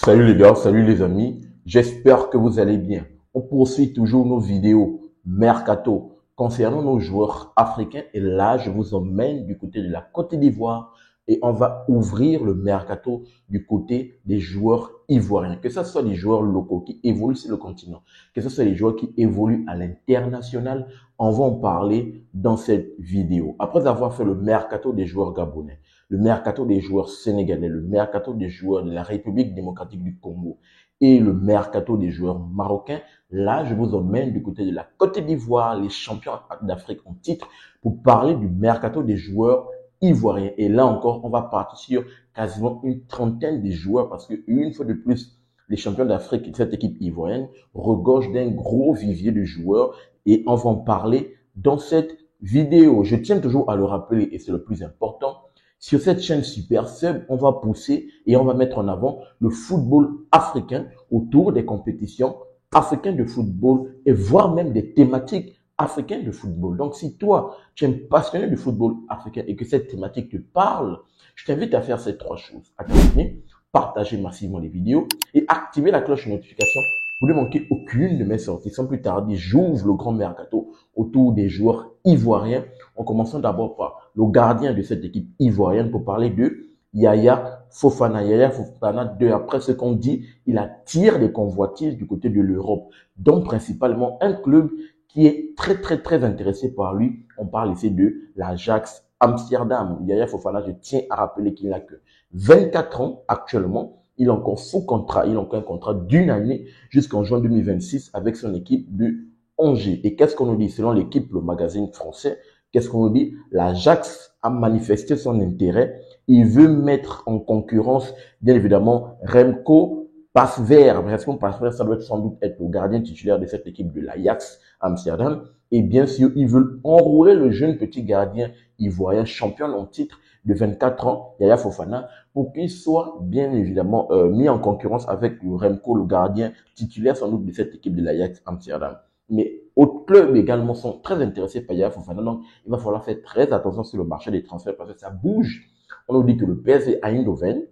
Salut les gars, salut les amis, j'espère que vous allez bien. On poursuit toujours nos vidéos Mercato concernant nos joueurs africains et là je vous emmène du côté de la Côte d'Ivoire et on va ouvrir le Mercato du côté des joueurs ivoiriens, que ce soit des joueurs locaux qui évoluent sur le continent, que ce soit des joueurs qui évoluent à l'international, on va en parler dans cette vidéo. Après avoir fait le Mercato des joueurs gabonais, le mercato des joueurs sénégalais, le mercato des joueurs de la République démocratique du Congo et le mercato des joueurs marocains, là, je vous emmène du côté de la Côte d'Ivoire, les champions d'Afrique en titre, pour parler du mercato des joueurs ivoiriens. Et là encore, on va partir sur quasiment une trentaine de joueurs parce que une fois de plus, les champions d'Afrique de cette équipe ivoirienne regorgent d'un gros vivier de joueurs et on va en parler dans cette vidéo. Je tiens toujours à le rappeler et c'est le plus important. Sur cette chaîne Super Sub, on va pousser et on va mettre en avant le football africain autour des compétitions africaines de football et voire même des thématiques africaines de football. Donc, si toi, tu es passionné du football africain et que cette thématique te parle, je t'invite à faire ces trois choses. À t'abonner, partager massivement les vidéos et activer la cloche de notification pour ne manquer aucune de mes sorties. Sans plus tarder, j'ouvre le grand mercato autour des joueurs ivoiriens en commençant d'abord par le gardien de cette équipe ivoirienne pour parler de Yaya Fofana. Yaya Fofana, après ce qu'on dit, il attire des convoitises du côté de l'Europe, dont principalement un club qui est très intéressé par lui. On parle ici de l'Ajax Amsterdam. Yaya Fofana, je tiens à rappeler qu'il n'a que 24 ans actuellement. Il est encore sous contrat, il a encore un contrat d'une année jusqu'en juin 2026 avec son équipe de Angers. Et qu'est-ce qu'on nous dit? Selon l'équipe, le magazine français, qu'est-ce qu'on nous dit? L'Ajax a manifesté son intérêt. Il veut mettre en concurrence, bien évidemment, Remco Pasveer. Remco Pasveer, ça doit sans doute être le gardien titulaire de cette équipe de l'Ajax Amsterdam. Et bien sûr, ils veulent enrôler le jeune petit gardien ivoirien, champion en titre de 24 ans, Yaya Fofana, pour qu'il soit bien évidemment mis en concurrence avec le Remco, le gardien titulaire sans doute de cette équipe de l'Ajax Amsterdam. Mais autres clubs également sont très intéressés par Yaya Fofana, donc il va falloir faire très attention sur le marché des transferts parce que ça bouge. On nous dit que le PSV Eindhoven,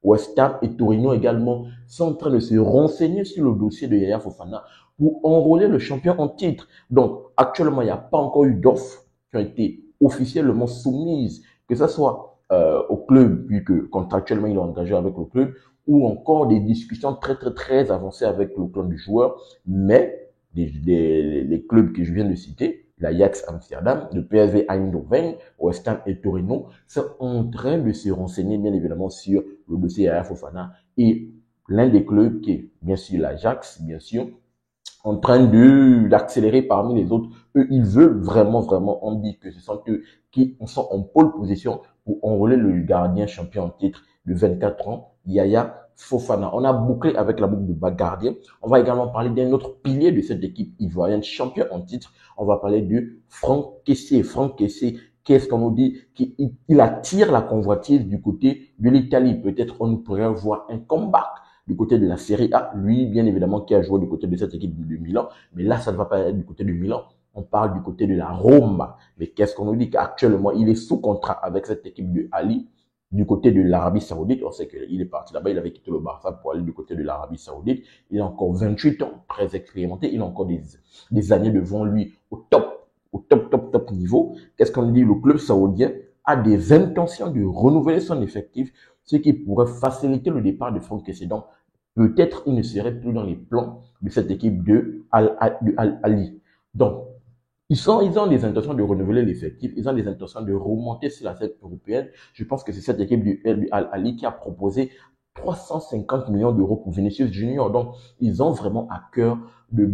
West Ham et Torino également sont en train de se renseigner sur le dossier de Yaya Fofana pour enrôler le champion en titre. Donc actuellement, il n'y a pas encore eu d'offres qui ont été officiellement soumises, que ce soit au club, puisque contractuellement il est engagé avec le club, ou encore des discussions très avancées avec le club du joueur, mais les clubs que je viens de citer, l'Ajax Amsterdam, le PSV Eindhoven, West Ham et Torino, sont en train de se renseigner bien évidemment sur le dossier Yaya Fofana et l'un des clubs qui est bien sûr l'Ajax, bien sûr, en train d'accélérer parmi les autres. Eux, ils veulent vraiment, on dit que ce sont eux qui sont en pole position pour enrôler le gardien champion en titre de 24 ans, Yaya Fofana. On a bouclé avec la boucle de bas gardien. On va également parler d'un autre pilier de cette équipe ivoirienne, champion en titre. On va parler de Franck Kessié. Franck Kessié, qu'est-ce qu'on nous dit? Il attire la convoitise du côté de l'Italie. Peut-être on pourrait voir un comeback du côté de la Serie A, lui, bien évidemment, qui a joué du côté de cette équipe de Milan. Mais là, ça ne va pas être du côté de Milan. On parle du côté de la Roma. Mais qu'est-ce qu'on nous dit? Qu'actuellement, il est sous contrat avec cette équipe de Ali, du côté de l'Arabie Saoudite. On sait qu'il est parti là-bas. Il avait quitté le Barça pour aller du côté de l'Arabie Saoudite. Il a encore 28 ans, très expérimenté. Il a encore des années devant lui au top niveau. Qu'est-ce qu'on dit? Le club saoudien a des intentions de renouveler son effectif, ce qui pourrait faciliter le départ de Franck Kessié. Donc, peut-être il ne serait plus dans les plans de cette équipe de Al-Ali. Donc, ils ont des intentions de renouveler l'effectif, ils ont des intentions de remonter sur la scène européenne. Je pense que c'est cette équipe du Al-Ali qui a proposé 350 millions d'euros pour Vinicius Junior. Donc, ils ont vraiment à cœur de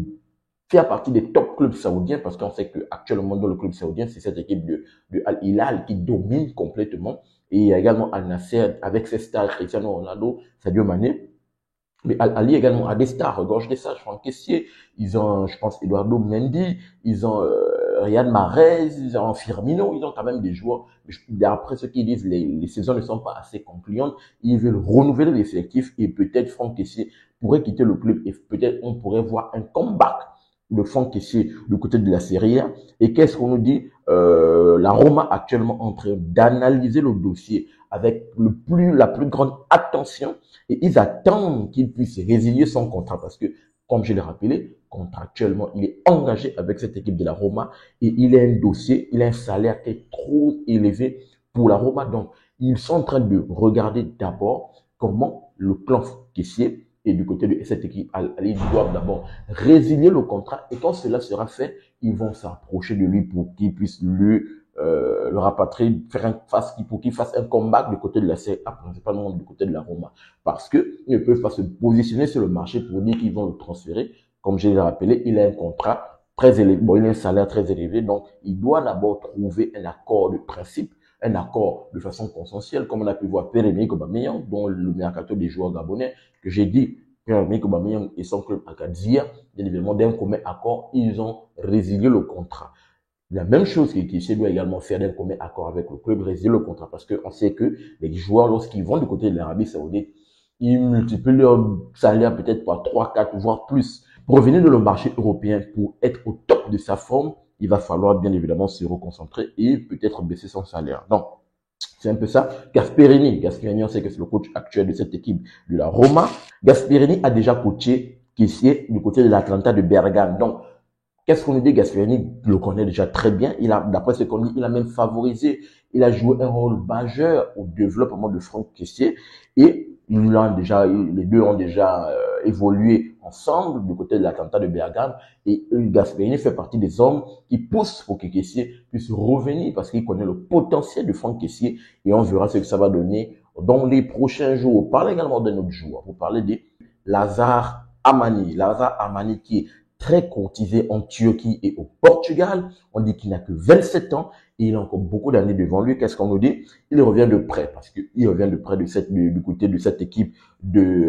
faire partie des top clubs saoudiens parce qu'on sait qu'actuellement dans le club saoudien, c'est cette équipe de Al-Hilal qui domine complètement. Et il y a également Al-Nasser avec ses stars Cristiano Ronaldo, Sadio Mané. Mais Al-Ali également a des stars, regorge des stars, Franck Kessié, ils ont, je pense, Eduardo Mendy, ils ont Riyad Mahrez, ils ont Firmino, ils ont quand même des joueurs. D'après ce qu'ils disent, les saisons ne sont pas assez concluantes. Ils veulent renouveler l'effectif et peut-être Franck Kessié pourrait quitter le club et peut-être on pourrait voir un comeback de Franck Kessié du côté de la Serie A. Et qu'est-ce qu'on nous dit? La Roma actuellement en train d'analyser le dossier avec la plus grande attention et ils attendent qu'il puisse résilier son contrat parce que, comme je l'ai rappelé, contractuellement, il est engagé avec cette équipe de la Roma et il a un dossier, il a un salaire qui est trop élevé pour la Roma. Donc, ils sont en train de regarder d'abord comment le clan caissier et du côté de cette équipe, ils doivent d'abord résilier le contrat et quand cela sera fait, ils vont s'approcher de lui pour qu'il puisse le rapatrier, pour qu'il fasse un comeback du côté de la Serie A, principalement du côté de la Roma. Parce que ils ne peuvent pas se positionner sur le marché pour dire qu'ils vont le transférer. Comme je l'ai rappelé, il a un contrat très élevé, bon, il a un salaire très élevé, donc il doit d'abord trouver un accord de principe, un accord de façon consensuelle, comme on a pu voir Pierre-Emerick Aubameyang, dont le mercato des joueurs gabonais, que j'ai dit, Pierre-Emerick Aubameyang et son club Agadir, bien évidemment, d'un commun accord, ils ont résilié le contrat. La même chose qui doit également faire d'un commun accord avec le club, résilier le contrat, parce qu'on sait que les joueurs, lorsqu'ils vont du côté de l'Arabie Saoudite, ils multiplient leur salaire peut-être par 3, 4, voire plus. Pour revenir dans le marché européen, pour être au top de sa forme, il va falloir bien évidemment se reconcentrer et peut-être baisser son salaire. Donc, c'est un peu ça. Gasperini, on sait que c'est le coach actuel de cette équipe de la Roma. Gasperini a déjà coaché Kessié du côté de l'Atlanta de Bergame. Donc, qu'est-ce qu'on nous dit? Gasperini le connaît déjà très bien. D'après ce qu'on dit, il a même favorisé, il a joué un rôle majeur au développement de Franck Kessié et les deux ont déjà évolué ensemble du côté de l'Atlanta de Bergame et Gasperini fait partie des hommes qui poussent pour que Kessié puisse revenir parce qu'il connaît le potentiel de Franck Kessié et on verra ce que ça va donner dans les prochains jours. On parle également d'un autre joueur. Vous parlez de Lazare Amani. Lazare Amani qui est très courtisé en Turquie et au Portugal. On dit qu'il n'a que 27 ans et il a encore beaucoup d'années devant lui. Qu'est-ce qu'on nous dit? Il revient de près parce qu'il revient de près du côté de cette équipe du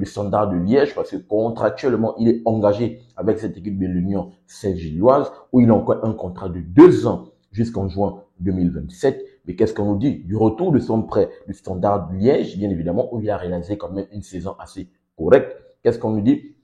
Standard de Liège parce que contractuellement, il est engagé avec cette équipe de l'Union Saint-Gilloise où il a encore un contrat de 2 ans jusqu'en juin 2027. Mais qu'est-ce qu'on nous dit? Du retour de son prêt du Standard de Liège, bien évidemment, où il a réalisé quand même une saison assez correcte. Qu'est-ce qu'on nous dit?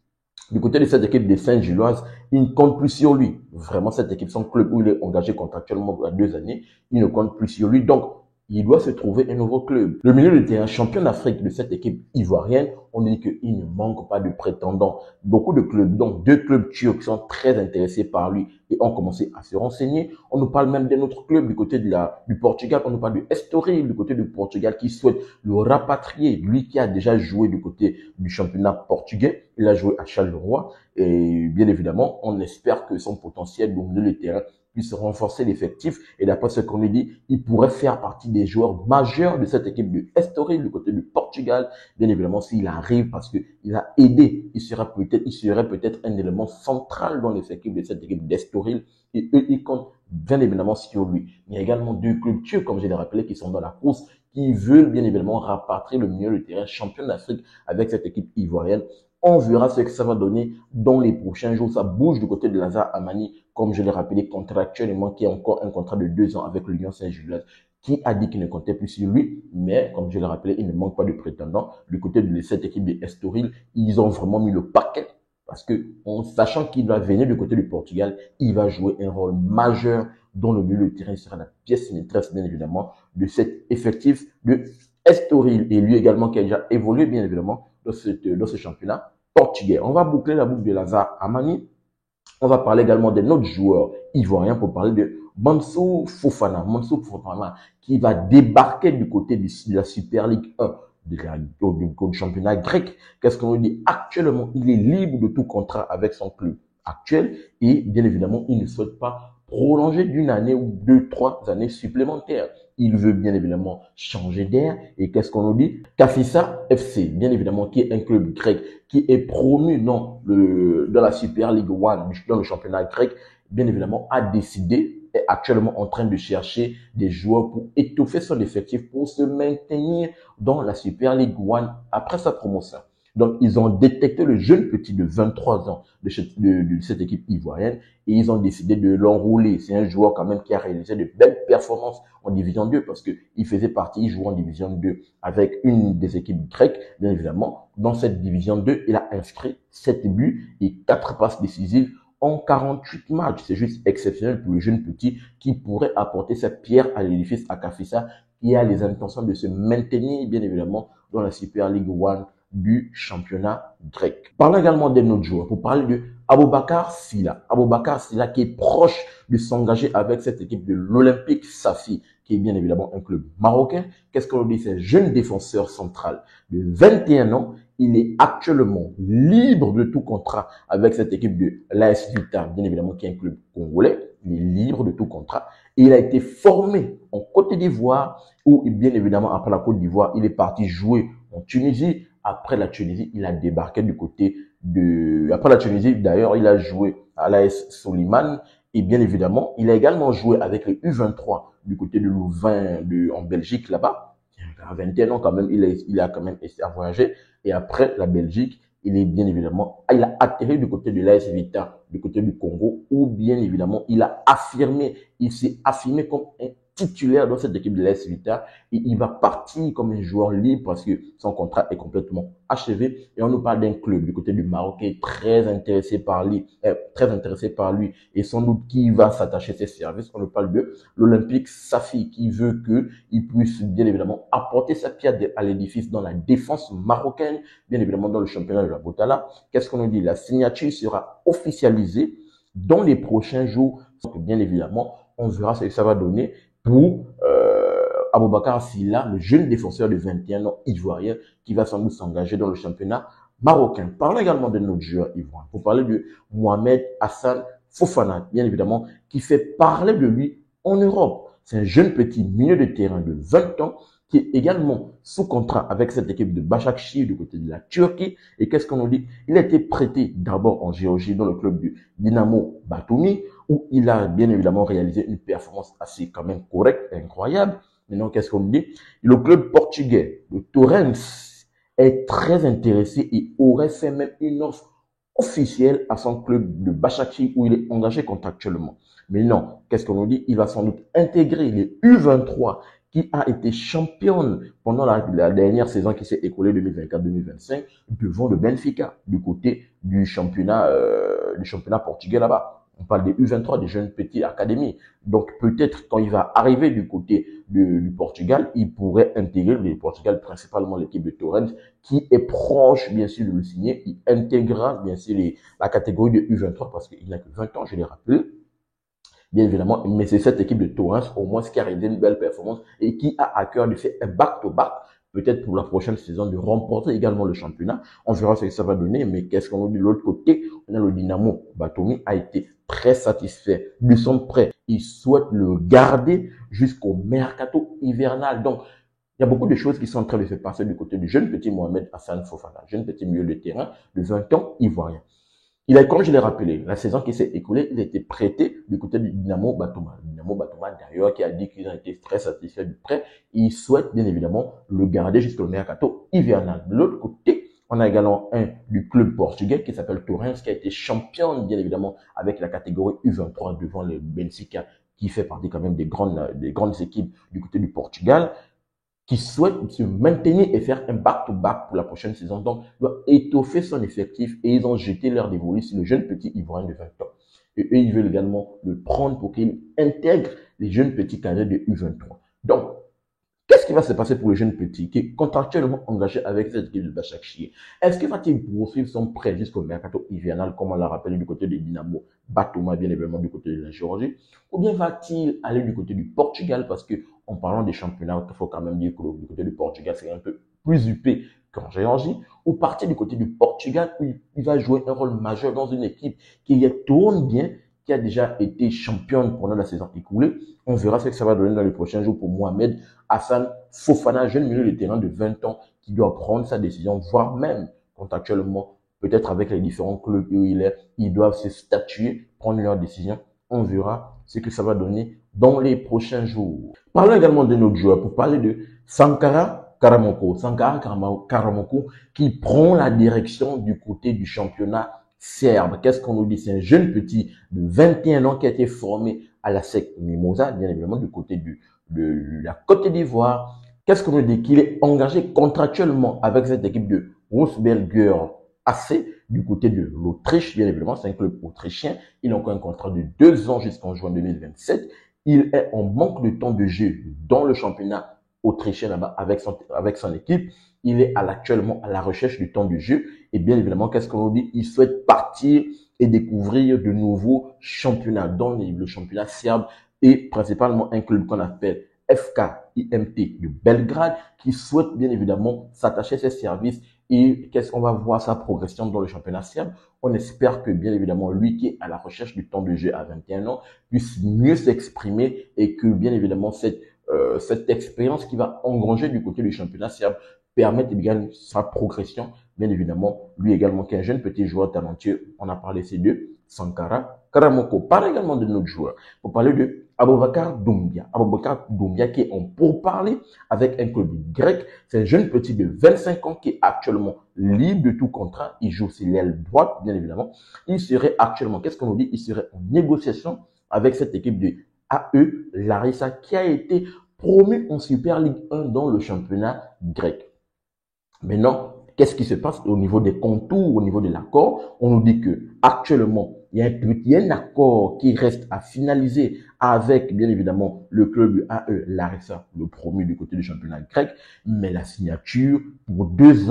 Du côté de cette équipe des Saint-Gilloises, il ne compte plus sur lui. Vraiment, cette équipe, son club où il est engagé contractuellement pour 2 années, il ne compte plus sur lui. Donc, il doit se trouver un nouveau club. Le milieu de terrain champion d'Afrique de cette équipe ivoirienne, on dit qu'il ne manque pas de prétendants. Beaucoup de clubs, donc 2 clubs turcs sont très intéressés par lui et ont commencé à se renseigner. On nous parle même d'un autre club du côté du Portugal, on nous parle du Estoril du côté du Portugal qui souhaite le rapatrier. Lui qui a déjà joué du côté du championnat portugais, il a joué à Charleroi et bien évidemment, on espère que son potentiel au milieu de terrain puisse renforcer l'effectif. Et d'après ce qu'on nous dit, il pourrait faire partie des joueurs majeurs de cette équipe de Estoril, du côté du Portugal. Bien évidemment, s'il arrive, parce qu'il a aidé, il serait peut-être un élément central dans l'effectif de cette équipe d'Estoril. Et eux, ils comptent bien évidemment sur lui. Il y a également 2 clubs turcs, comme je l'ai rappelé, qui sont dans la course, qui veulent bien évidemment rapatrier le milieu de terrain champion d'Afrique avec cette équipe ivoirienne. On verra ce que ça va donner dans les prochains jours. Ça bouge du côté de Lazare Amani, comme je l'ai rappelé, contractuellement, qui a encore un contrat de 2 ans avec l'Union Saint-Gilloise, qui a dit qu'il ne comptait plus sur lui. Mais, comme je l'ai rappelé, il ne manque pas de prétendants. Du côté de cette équipe de Estoril, ils ont vraiment mis le paquet. Parce que, en sachant qu'il va venir du côté du Portugal, il va jouer un rôle majeur dans le milieu de terrain. Il sera la pièce maîtresse, bien évidemment, de cet effectif de Estoril. Et lui également, qui a déjà évolué, bien évidemment, dans ce championnat portugais. On va boucler la boucle de Lazare Amani. On va parler également d'un autre joueur ivoirien pour parler de Mansour Fofana. Mansour Fofana qui va débarquer du côté de la Super League 1 du championnat grec. Qu'est-ce qu'on nous dit? Actuellement, il est libre de tout contrat avec son club actuel et bien évidemment, il ne souhaite pas prolonger d'une année ou 2, 3 années supplémentaires. Il veut bien évidemment changer d'air. Et qu'est-ce qu'on nous dit? Kafissa FC, bien évidemment, qui est un club grec, qui est promu dans la Super League 1, dans le championnat grec, bien évidemment, a décidé, est actuellement en train de chercher des joueurs pour étoffer son effectif, pour se maintenir dans la Super League 1 après sa promotion. Donc, ils ont détecté le jeune petit de 23 ans de cette équipe ivoirienne et ils ont décidé de l'enrouler. C'est un joueur quand même qui a réalisé de belles performances en Division 2 parce qu'il faisait partie, il jouait en Division 2 avec une des équipes grecques, bien évidemment. Dans cette Division 2, il a inscrit 7 buts et 4 passes décisives en 48 matchs. C'est juste exceptionnel pour le jeune petit qui pourrait apporter sa pierre à l'édifice à Kafissa, qui a les intentions de se maintenir, bien évidemment, dans la Super League One du championnat grec. Parlons également d'un autre joueur pour parler de Aboubakar Sylla. Aboubakar Sylla qui est proche de s'engager avec cette équipe de l'Olympique Safi, qui est bien évidemment un club marocain. Qu'est-ce qu'on dit? C'est un jeune défenseur central de 21 ans. Il est actuellement libre de tout contrat avec cette équipe de l'AS Vita, bien évidemment, qui est un club congolais. Il est libre de tout contrat. Et il a été formé en Côte d'Ivoire, où, bien évidemment, après la Côte d'Ivoire, il est parti jouer en Tunisie. Après la Tunisie, il a débarqué du côté de... Après la Tunisie, d'ailleurs, il a joué à l'AS Soliman. Et bien évidemment, il a également joué avec les U23 du côté de Louvain en Belgique, là-bas. À 21 ans, quand même, il a quand même essayé à voyager. Et après la Belgique, il a atterri du côté de l'AS Vita, du côté du Congo, où bien évidemment, il s'est affirmé comme un titulaire dans cette équipe de l'AS Vita et il va partir comme un joueur libre parce que son contrat est complètement achevé. Et on nous parle d'un club du côté du Maroc qui est très intéressé par lui et sans doute qui va s'attacher à ses services. On nous parle de l'Olympique Safi qui veut qu'il puisse bien évidemment apporter sa pierre à l'édifice dans la défense marocaine, bien évidemment dans le championnat de la Boutala. Qu'est-ce qu'on nous dit? La signature sera officialisée dans les prochains jours. Donc, bien évidemment, on verra ce que ça va donner pour Aboubakar Sylla, le jeune défenseur de 21 ans ivoirien qui va sans doute s'engager dans le championnat marocain. Parlons également de notre joueur ivoirien. Pour parler de Mohamed Hassan Fofana, bien évidemment, qui fait parler de lui en Europe. C'est un jeune petit milieu de terrain de 20 ans qui est également sous contrat avec cette équipe de Başakşehir du côté de la Turquie. Et qu'est-ce qu'on nous dit? Il a été prêté d'abord en Géorgie dans le club du Dynamo Batumi, où il a bien évidemment réalisé une performance assez quand même correcte, incroyable. Maintenant, qu'est-ce qu'on nous dit? Le club portugais, le Torrens, est très intéressé et aurait fait même une offre officielle à son club de Başakşehir où il est engagé contractuellement. Mais non, qu'est-ce qu'on nous dit? Il va sans doute intégrer les U23 qui a été championne pendant la dernière saison qui s'est écoulée 2024-2025 devant le Benfica du côté du championnat portugais là-bas. On parle des U23, des jeunes petits académies. Donc peut-être quand il va arriver du côté du Portugal, il pourrait intégrer le Portugal, principalement l'équipe de Torrens, qui est proche bien sûr de le signer. Il intégrera bien sûr la catégorie de U23 parce qu'il n'a que 20 ans, je l'ai rappelé. Bien évidemment, mais c'est cette équipe de Torrens au moins qui a réalisé une belle performance et qui a à cœur de faire un back-to-back, peut-être pour la prochaine saison, de remporter également le championnat. On verra ce que ça va donner, mais qu'est-ce qu'on nous dit de l'autre côté? On a le Dynamo Batumi a été très satisfait de son prêt. Il souhaite le garder jusqu'au mercato hivernal. Donc, il y a beaucoup de choses qui sont en train de se passer du côté du jeune petit Mohamed Hassan Fofana, jeune petit milieu de terrain de 20 ans ivoirien. Il a, comme je l'ai rappelé, la saison qui s'est écoulée, il a été prêté du côté du Dynamo Batuma. Le Dynamo Batuma, d'ailleurs, qui a dit qu'il a été très satisfait du prêt. Il souhaite, bien évidemment, le garder jusqu'au mercato hivernal. De l'autre côté, on a également un du club portugais qui s'appelle Torrens, qui a été champion, bien évidemment, avec la catégorie U23 devant le Benfica, qui fait partie quand même des grandes équipes du côté du Portugal, qui souhaite se maintenir et faire un back-to-back pour la prochaine saison. Donc, il doit étoffer son effectif et ils ont jeté leur dévolu sur le jeune petit ivoirien de 20 ans. Et eux, ils veulent également le prendre pour qu'il intègre les jeunes petits cadets de U23. Donc, qu'est-ce qui va se passer pour le jeune petit qui est contractuellement engagé avec cette équipe de Başakşehir? Est-ce qu'il va-t-il poursuivre son prêt jusqu'au mercato hivernal, comme on l'a rappelé du côté de Dynamo Batuma, bien évidemment du côté de la Géorgie? Ou bien va-t-il aller du côté du Portugal? Parce que, en parlant des championnats, il faut quand même dire que du côté du Portugal, c'est un peu plus huppé qu'en Géorgie. Ou partir du côté du Portugal, où il va jouer un rôle majeur dans une équipe qui tourne bien, qui a déjà été championne pendant la saison écoulée. On verra ce que ça va donner dans les prochains jours pour Mohamed Hassan Fofana, jeune milieu de terrain de 20 ans, qui doit prendre sa décision, voire même contractuellement, peut-être avec les différents clubs où il est, ils doivent se statuer, prendre leur décision. On verra ce que ça va donner dans les prochains jours. Parlons également de notre joueur pour parler de Sankara Karamoko. Sankara Karamoko qui prend la direction du côté du championnat serbe. Qu'est-ce qu'on nous dit? C'est un jeune petit de 21 ans qui a été formé à la SEC Mimosa, bien évidemment du côté de la Côte d'Ivoire. Qu'est-ce qu'on nous dit? Qu'il est engagé contractuellement avec cette équipe de Wolfsberger AC du côté de l'Autriche, bien évidemment, c'est un club autrichien. Il a encore un contrat de 2 ans jusqu'en juin 2027. Il est en manque de temps de jeu dans le championnat autrichien là-bas avec son équipe. Il est actuellement à la recherche du temps de jeu. Et bien évidemment, qu'est-ce qu'on nous dit? Il souhaite partir et découvrir de nouveaux championnats, dont le championnat serbe et principalement un club qu'on appelle FK IMT de Belgrade, qui souhaite bien évidemment s'attacher à ses services. Et qu'est-ce qu'on va voir sa progression dans le championnat serbe? On espère que bien évidemment lui qui est à la recherche du temps de jeu à 21 ans puisse mieux s'exprimer et que bien évidemment cette expérience qui va engranger du côté du championnat serbe permette également sa progression. Bien évidemment, lui également qui est un jeune petit joueur talentueux, on a parlé de ces deux, Sankara Karamoko. Parle également de notre joueur. Pour parler de Aboubakar Doumbia. Aboubakar Doumbia qui est en pourparlers avec un club grec. C'est un jeune petit de 25 ans qui est actuellement libre de tout contrat. Il joue sur l'aile droite, bien évidemment. Il serait actuellement, qu'est-ce qu'on nous dit? Il serait en négociation avec cette équipe de AE Larissa qui a été promu en Super Ligue 1 dans le championnat grec. Maintenant, qu'est-ce qui se passe au niveau des contours, au niveau de l'accord? On nous dit que actuellement, il y a un accord qui reste à finaliser avec, bien évidemment, le club AE Larissa, le promu du côté du championnat grec, mais la signature pour 2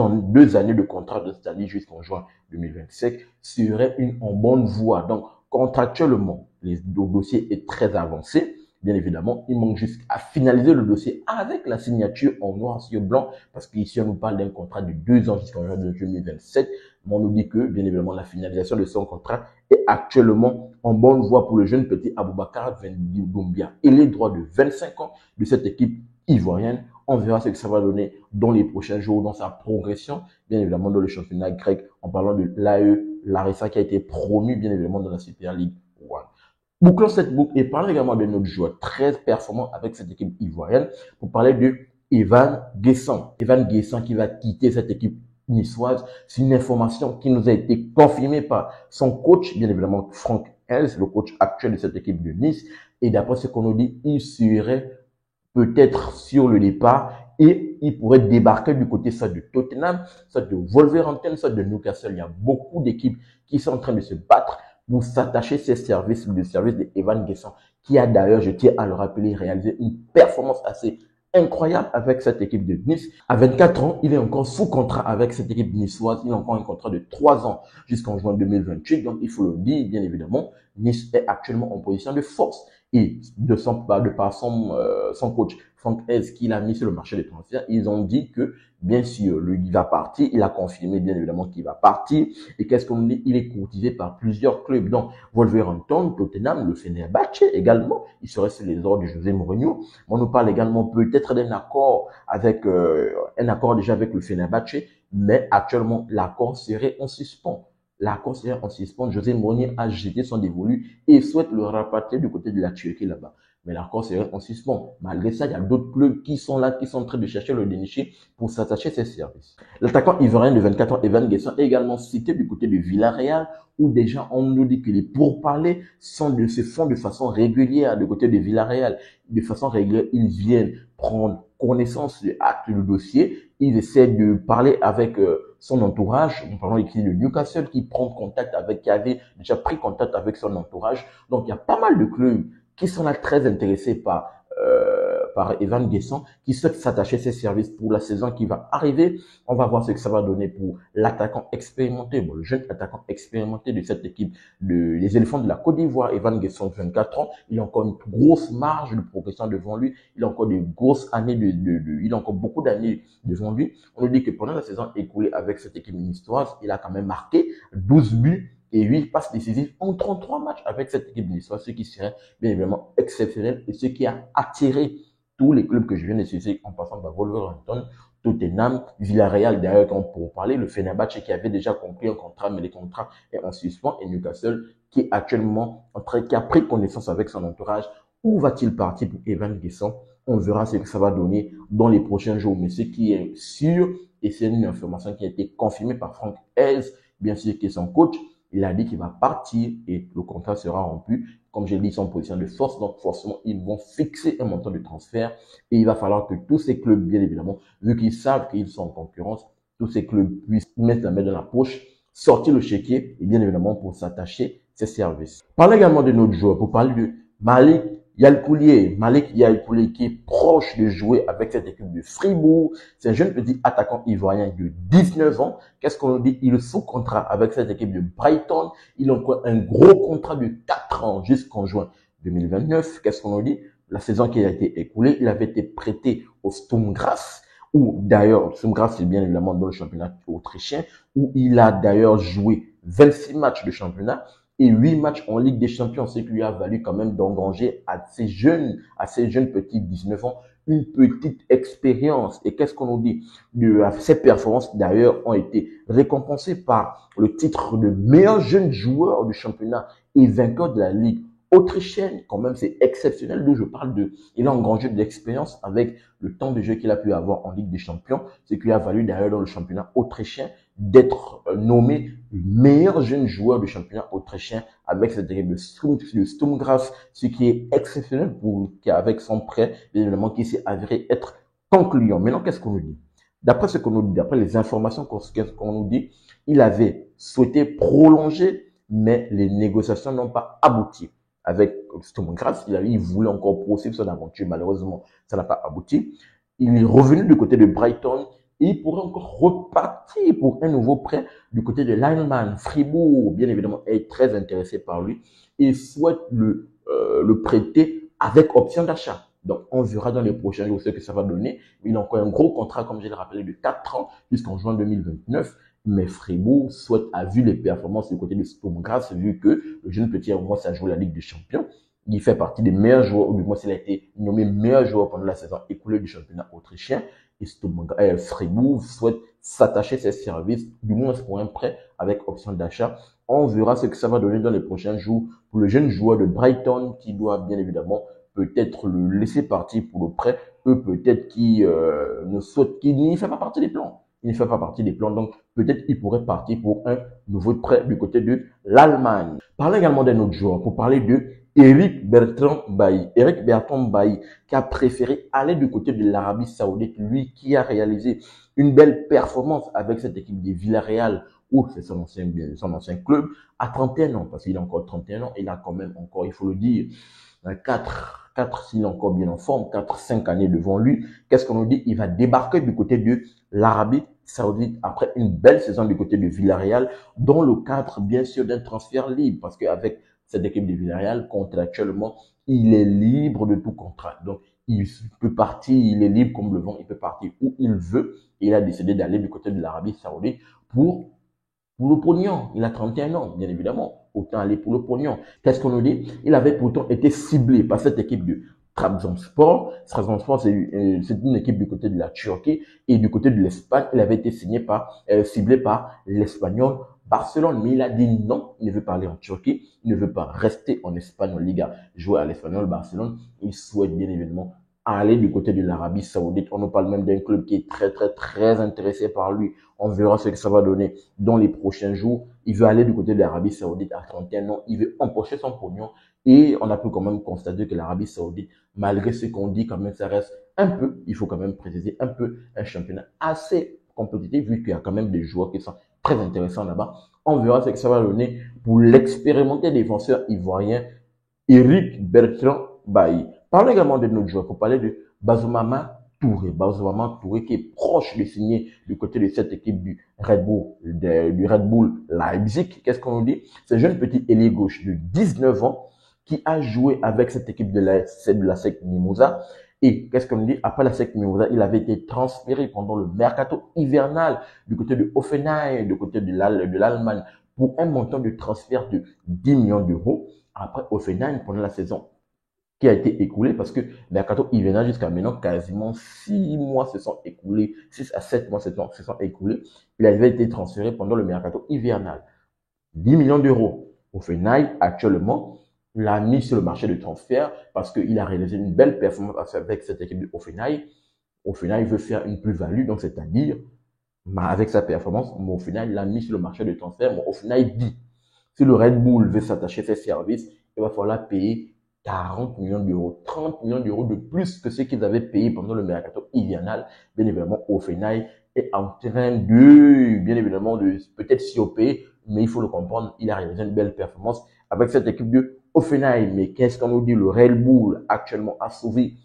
années de contrat de cette année jusqu'en juin 2025 serait en bonne voie. Donc, contractuellement, le dossier est très avancé. Bien évidemment, il manque juste à finaliser le dossier avec la signature en noir sur blanc, parce qu'ici, on nous parle d'un contrat de 2 ans jusqu'en juin 2027. Mais on nous dit que, bien évidemment, la finalisation de son contrat est actuellement en bonne voie pour le jeune petit Aboubakar Doumbia. Il est droit de 25 ans de cette équipe ivoirienne. On verra ce que ça va donner dans les prochains jours, dans sa progression, bien évidemment, dans le championnat grec, en parlant de l'AE Larissa qui a été promu, bien évidemment, dans la Super League 1. Bouclons cette boucle et parlons également de notre joueur très performant avec cette équipe ivoirienne pour parler de Evan Guessant. Evan Guessant qui va quitter cette équipe niçoise. C'est une information qui nous a été confirmée par son coach, bien évidemment Franck Hels, le coach actuel de cette équipe de Nice. Et d'après ce qu'on nous dit, il serait peut-être sur le départ et il pourrait débarquer du côté soit de Tottenham, soit de Wolverhampton, soit de Newcastle. Il y a beaucoup d'équipes qui sont en train de se battre pour s'attacher ces services, le service d'Evan Guessant, qui a d'ailleurs, je tiens à le rappeler, réalisé une performance assez incroyable avec cette équipe de Nice. À 24 ans, il est encore sous contrat avec cette équipe niçoise. Il a encore un contrat de 3 ans jusqu'en juin 2028. Donc, il faut le dire, bien évidemment, Nice est actuellement en position de force. Et de par son coach, Franck Hez, qu'il a mis sur le marché des transferts, ils ont dit que, bien sûr, lui, il va partir. Il a confirmé, bien évidemment, qu'il va partir. Et qu'est-ce qu'on dit? Il est courtisé par plusieurs clubs. Donc, Wolverhampton, Tottenham, le Fenerbahçe également. Il serait sur les ordres de José Mourinho. On nous parle également peut-être d'un accord avec, un accord déjà avec le Fenerbahçe. Mais actuellement, l'accord serait en suspens. L'accord serait en suspens. José Mourinho a jeté son dévolu et souhaite le rapatrier du côté de la Turquie là-bas. Mais l'accord serait en suspens. Malgré ça, il y a d'autres clubs qui sont là, qui sont en train de chercher le dénicher pour s'attacher à ces services. L'attaquant ivoirien de 24 ans, Evan Guessant, est également cité du côté de Villarreal, où déjà on nous dit que les pourparlers se font de façon régulière du côté de Villarreal. De façon régulière, ils viennent prendre connaissance de l'acte du dossier. Ils essaient de parler avec son entourage. Nous parlons ici de Newcastle qui prend contact avec, qui avait déjà pris contact avec son entourage. Donc il y a pas mal de clubs qui sont là très intéressés par Evan Guessant, qui souhaite s'attacher à ses services pour la saison qui va arriver. On va voir ce que ça va donner pour l'attaquant expérimenté, le jeune attaquant expérimenté de cette équipe les éléphants de la Côte d'Ivoire, Evan Guessant, 24 ans. Il a encore une grosse marge de progression devant lui. Il a encore des grosses années il a encore beaucoup d'années devant lui. On nous dit que pendant la saison écoulée avec cette équipe niçoise, il a quand même marqué 12 buts et 8 passes décisives en 33 matchs avec cette équipe niçoise, ce qui serait bien évidemment exceptionnel et ce qui a attiré tous les clubs que je viens de citer en passant par Wolverhampton, Tottenham, Villarreal, d'ailleurs, pour parler, le Fenerbahçe qui avait déjà conclu un contrat, mais les contrats est en suspens, et Newcastle qui est actuellement qui a pris connaissance avec son entourage. Où va-t-il partir pour Evan Guessant? On verra ce que ça va donner dans les prochains jours. Mais ce qui est sûr, et c'est une information qui a été confirmée par Franck Hez, bien sûr, qui est son coach, il a dit qu'il va partir et le contrat sera rompu. Comme j'ai dit, ils sont en position de force, donc forcément, ils vont fixer un montant de transfert et il va falloir que tous ces clubs, bien évidemment, vu qu'ils savent qu'ils sont en concurrence, tous ces clubs puissent mettre la main dans la poche, sortir le chéquier et bien évidemment pour s'attacher à ces services. Parlons également de notre joueur, pour parler de Malik Yalkoulié, Malik Yalkoulié, qui est proche de jouer avec cette équipe de Fribourg. C'est un jeune petit attaquant ivoirien de 19 ans. Qu'est-ce qu'on dit? Il est sous contrat avec cette équipe de Brighton. Il a encore un gros contrat de 4 ans jusqu'en juin 2029. Qu'est-ce qu'on dit? La saison qui a été écoulée, il avait été prêté au Sturm Graz, où d'ailleurs, Sturm Graz, c'est bien évidemment dans le championnat autrichien, où il a d'ailleurs joué 26 matchs de championnat et 8 matchs en Ligue des Champions, ce qui lui a valu quand même d'engranger à ces jeunes petits 19 ans, une petite expérience. Et qu'est-ce qu'on nous dit? Ces performances, d'ailleurs, ont été récompensées par le titre de meilleur jeune joueur du championnat et vainqueur de la Ligue autrichienne. Quand même, c'est exceptionnel, d'où je parle de, il a engrangé de l'expérience avec le temps de jeu qu'il a pu avoir en Ligue des Champions, ce qui lui a valu d'ailleurs dans le championnat autrichien d'être nommé le meilleur jeune joueur du championnat autrichien avec cette équipe de Sturm Graz, ce qui est exceptionnel pour qu'avec son prêt, bien évidemment, qui s'est avéré être concluant. Maintenant, qu'est-ce qu'on nous dit? D'après ce qu'on nous dit, d'après les informations qu'on nous dit, il avait souhaité prolonger, mais les négociations n'ont pas abouti. Avec Sturm Graz, il voulait encore poursuivre son aventure. Malheureusement, ça n'a pas abouti. Il est revenu du côté de Brighton et il pourrait encore repartir pour un nouveau prêt du côté de l'Allemagne. Fribourg, bien évidemment, est très intéressé par lui et souhaite le prêter avec option d'achat. Donc, on verra dans les prochains jours ce que ça va donner. Il a encore un gros contrat, comme je l'ai rappelé, de 4 ans jusqu'en juin 2029. Mais Fribourg a vu les performances du côté de Sturm Graz, vu que le jeune petit au moins ça joue la Ligue des Champions. Il fait partie des meilleurs joueurs, ou du moins il a été nommé meilleur joueur pendant la saison écoulée du championnat autrichien. Et Fribourg souhaite s'attacher à ses services, du moins pour un prêt avec option d'achat. On verra ce que ça va donner dans les prochains jours pour le jeune joueur de Brighton qui doit bien évidemment peut-être le laisser partir pour le prêt, peut-être qui n'y fait pas partie des plans. Il ne fait pas partie des plans, donc peut-être il pourrait partir pour un nouveau prêt du côté de l'Allemagne. Parlons également d'un autre joueur pour parler de Eric Bertrand Bailly. Eric Bertrand Bailly qui a préféré aller du côté de l'Arabie Saoudite, lui qui a réalisé une belle performance avec cette équipe de Villarreal, où c'est son ancien club, à 31 ans, parce qu'il a encore 31 ans, il a quand même encore, il faut le dire, 4 s'il est encore bien en forme, 4-5 années devant lui. Qu'est-ce qu'on nous dit? Il va débarquer du côté de l'Arabie Saoudite après une belle saison du côté de Villarreal, dans le cadre, bien sûr, d'un transfert libre, parce qu'avec cette équipe de Villarreal, contractuellement, il est libre de tout contrat. Donc, il peut partir, il est libre comme le vent, il peut partir où il veut. Et il a décidé d'aller du côté de l'Arabie Saoudite pour le pognon. Il a 31 ans, bien évidemment. Autant aller pour le pognon. Qu'est-ce qu'on nous dit? Il avait pourtant été ciblé par cette équipe de Trabzonspor. Trabzonspor, c'est une équipe du côté de la Turquie et du côté de l'Espagne. Il avait été ciblé par l'Espagnol Barcelone. Mais il a dit non, il ne veut pas aller en Turquie. Il ne veut pas rester en Espagne, en Liga, jouer à l'Espagnol Barcelone. Il souhaite bien évidemment aller du côté de l'Arabie Saoudite. On nous parle même d'un club qui est très intéressé par lui. On verra ce que ça va donner dans les prochains jours. Il veut aller du côté de l'Arabie Saoudite à 31 ans. Il veut empocher son pognon. Et on a pu quand même constater que l'Arabie Saoudite, malgré ce qu'on dit, quand même, ça reste un peu, il faut quand même préciser, un peu un championnat assez compétitif, vu qu'il y a quand même des joueurs qui sont très intéressants là-bas. On verra ce que ça va donner pour l'expérimenté défenseur ivoirien Eric Bertrand Bailly. Parlons également de notre joueur pour parler de Bazoumama Touré. Bazoumama Touré qui est proche de signer du côté de cette équipe du Red Bull Leipzig. Qu'est-ce qu'on nous dit? C'est un jeune petit ailier gauche de 19 ans qui a joué avec cette équipe de la SEC Mimosa. Et qu'est-ce qu'on nous dit? Après la SEC Mimosa, il avait été transféré pendant le mercato hivernal du côté de Hoffenheim, du côté de l'Allemagne, pour un montant de transfert de 10 millions d'euros. Après Hoffenheim, pendant la saison qui a été écoulée, parce que mercato hivernal jusqu'à maintenant, quasiment 6 mois se sont écoulés, 6 à 7 mois se sont écoulés. Il avait été transféré pendant le mercato hivernal. 10 millions d'euros. Hoffenheim, actuellement, l'a mis sur le marché de transfert parce qu'il a réalisé une belle performance avec cette équipe de Hoffenheim. Hoffenheim veut faire une plus-value, donc c'est-à-dire, avec sa performance, Hoffenheim l'a mis sur le marché de transfert. Hoffenheim dit, si le Red Bull veut s'attacher à ses services, il va falloir payer 40 millions d'euros, 30 millions d'euros de plus que ce qu'ils avaient payé pendant le mercato hivernal. Bien évidemment, Hoffenheim est en train de, bien évidemment, de peut-être s'y opérer, mais il faut le comprendre, il a réalisé une belle performance avec cette équipe de Offenheim, mais qu'est-ce qu'on nous dit? Le Red Bull actuellement a soumis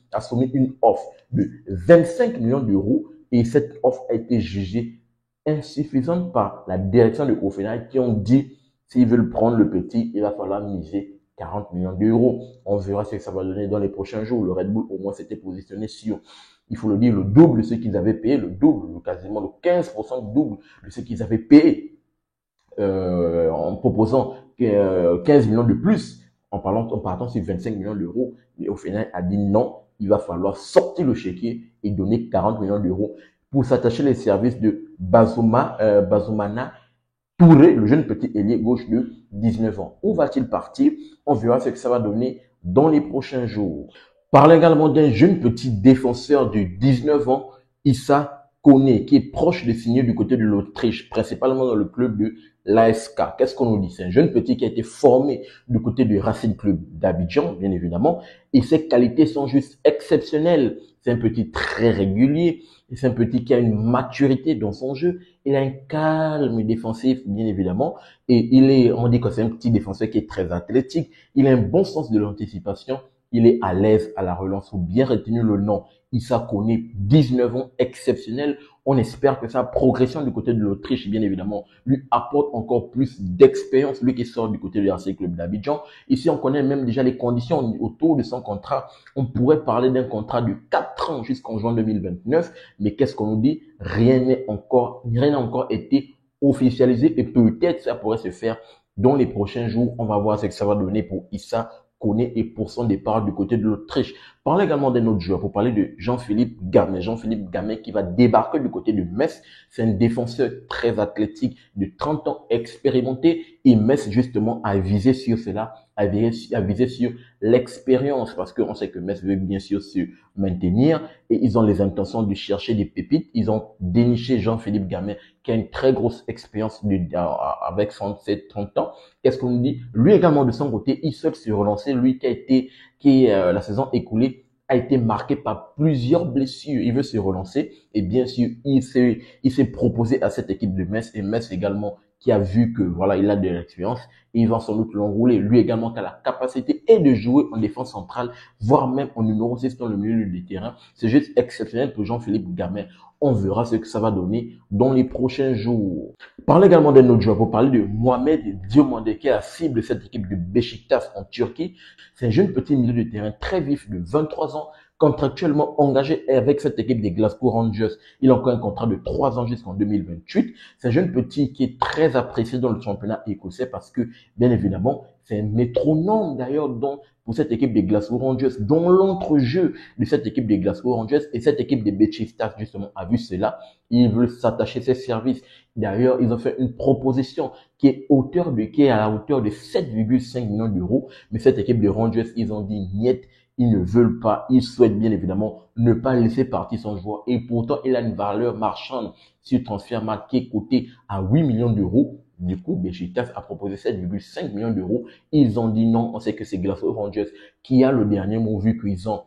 une offre de 25 millions d'euros et cette offre a été jugée insuffisante par la direction de Offenheim qui ont dit s'ils veulent prendre le petit, il va falloir miser 40 millions d'euros. On verra ce que ça va donner dans les prochains jours. Le Red Bull, au moins, s'était positionné sur, il faut le dire, le double de ce qu'ils avaient payé, le double, quasiment le 15% du double de ce qu'ils avaient payé en proposant 15 millions de plus, en partant sur 25 millions d'euros. Mais au final, a dit non, il va falloir sortir le chéquier et donner 40 millions d'euros pour s'attacher les services de Bazumana Touré, le jeune petit ailier gauche de 19 ans. Où va-t-il partir? On verra ce que ça va donner dans les prochains jours. Parlons également d'un jeune petit défenseur de 19 ans, Issa Koné, qui est proche de signer du côté de l'Autriche, principalement dans le club de l'ASK. Qu'est-ce qu'on nous dit? C'est un jeune petit qui a été formé du côté du Racing Club d'Abidjan, bien évidemment, et ses qualités sont juste exceptionnelles. C'est un petit très régulier, c'est un petit qui a une maturité dans son jeu, il a un calme défensif, bien évidemment, et on dit que c'est un petit défenseur qui est très athlétique, il a un bon sens de l'anticipation, il est à l'aise à la relance. Faut bien retenir le nom. Issa Koné, 19 ans, exceptionnel. On espère que sa progression du côté de l'Autriche, bien évidemment, lui apporte encore plus d'expérience, lui qui sort du côté du RC Club d'Abidjan. Ici, on connaît même déjà les conditions autour de son contrat. On pourrait parler d'un contrat de 4 ans jusqu'en juin 2029. Mais qu'est-ce qu'on nous dit? Rien n'a encore été officialisé et peut-être ça pourrait se faire dans les prochains jours. On va voir ce que ça va donner pour Issa Koné et pour son départ du côté de l'Autriche. Parlons également d'un autre joueur pour parler de Jean-Philippe Gamet. Jean-Philippe Gamet qui va débarquer du côté de Metz. C'est un défenseur très athlétique de 30 ans expérimenté et Metz justement a visé sur cela, a visé sur l'expérience parce qu'on sait que Metz veut bien sûr se maintenir et ils ont les intentions de chercher des pépites. Ils ont déniché Jean-Philippe Gamet qui a une très grosse expérience avec 30 ans. Qu'est-ce qu'on nous dit? Lui également de son côté, il souhaite se relancer. Lui la saison écoulée a été marqué par plusieurs blessures. Il veut se relancer et bien sûr, il s'est proposé à cette équipe de Metz et Metz également qui a vu que voilà, il a de l'expérience et il va sans doute l'enrouler. Lui également qui a la capacité et de jouer en défense centrale, voire même en numéro 6 dans le milieu du terrain. C'est juste exceptionnel pour Jean-Philippe Gamet. On verra ce que ça va donner dans les prochains jours. Parlons également d'un autre joueur pour parler de Mohamed Diomandé qui est la cible de cette équipe de Beşiktaş en Turquie. C'est un jeune petit milieu de terrain très vif de 23 ans, contractuellement engagé avec cette équipe des Glasgow Rangers. Il a encore un contrat de 3 ans jusqu'en 2028. C'est un jeune petit qui est très apprécié dans le championnat écossais parce que, bien évidemment, c'est un métronome d'ailleurs pour cette équipe des Glasgow Rangers, dont l'entrejeu de cette équipe des Glasgow Rangers et cette équipe des Beşiktaş justement a vu cela. Ils veulent s'attacher ses services. D'ailleurs, ils ont fait une proposition qui est à la hauteur de 7,5 millions d'euros. Mais cette équipe de Rangers, ils ont dit niet. Ils ne veulent pas, ils souhaitent bien évidemment ne pas laisser partir son joueur. Et pourtant, il a une valeur marchande sur Transfermarkt qui est coté à 8 millions d'euros. Du coup, Beşiktaş a proposé 7,5 millions d'euros. Ils ont dit non. On sait que c'est Glasgow Rangers qui a le dernier mot vu qu'ils sont